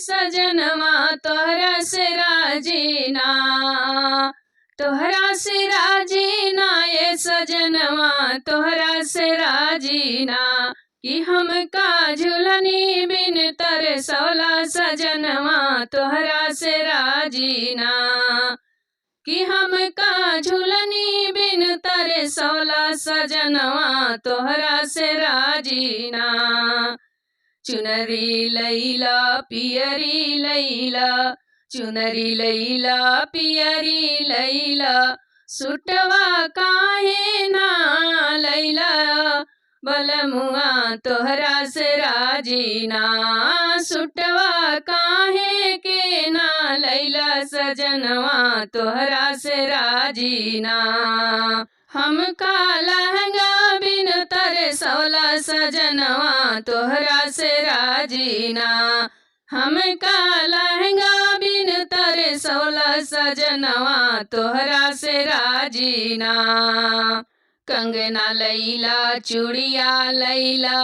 सजनवा तोहरा से राजीना, तोहरा से राजीना ये सजनवा तोहरा से राजीना, कि हमका झुलनी बिन तरसौला सजनवा तोहरा से राजीना, कि हमका झुलनी बिन तरसौला सजनवा तोहरा से राजीना। चुनरी लैला पियरी लैला, चुनरी लैला पियरी लैला, सुटवा काहे ना लैला, बलमुआ तोहरा से राजीना, सुटवा काहे के ना लैला सजनवा तोहरा से राजीना। हमका लहंगा बिन तरसौला सजनवा तोहरा से राजीना, हमका लहंगा बिन तरसौला सजनवा तोहरा से राजीना। कंगना लैला चूड़िया लैला,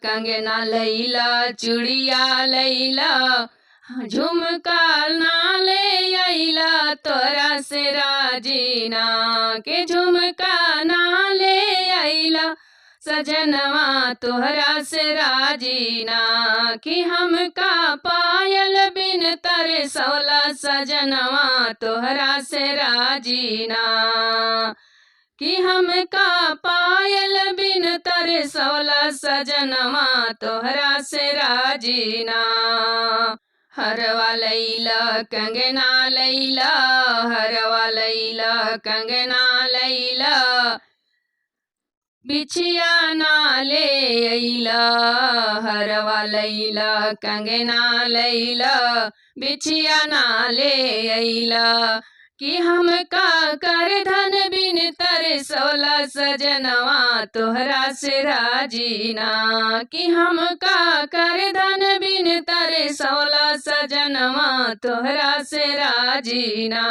कंगना लैला चूड़िया लैला, झुमका ना ले अइला तोरा से राजीना, के झुमका ना ले अइला सजनवा तोहरा से राजीना, कि हमका पायल बिन तरसौला सजनवा तोहरा से राजीना, कि हमका पायल बिन तरसौला सजनवा तोहरा से राजीना। हरवा लैला कंगना लैला, हरवा लैला कंगना लैला, बिछिया ना ले अइला, हरवा लैला कंगना लैला, बिछिया ना ले अइला, कि हमका करधन बिन तरसौला सजनवा तोहरा से राजीना, कि हमका करधन बिन तरसौला सजनवा तोहरा से राजीना,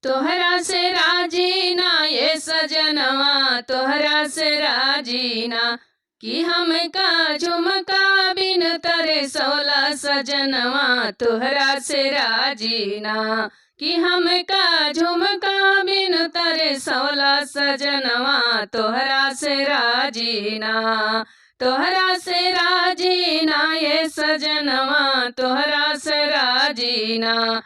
तोहरा से राजीना ये सजनवा तोहरा से राजीना, कि हमका झुमका बिन तरसौला सजनवा तोहरा से राजीना, कि हमका झुमका बिन तरसौला सजनवा तोहरा से राजीना, तोहरा से राजीना ये सजनवा तोहरा से राजीना।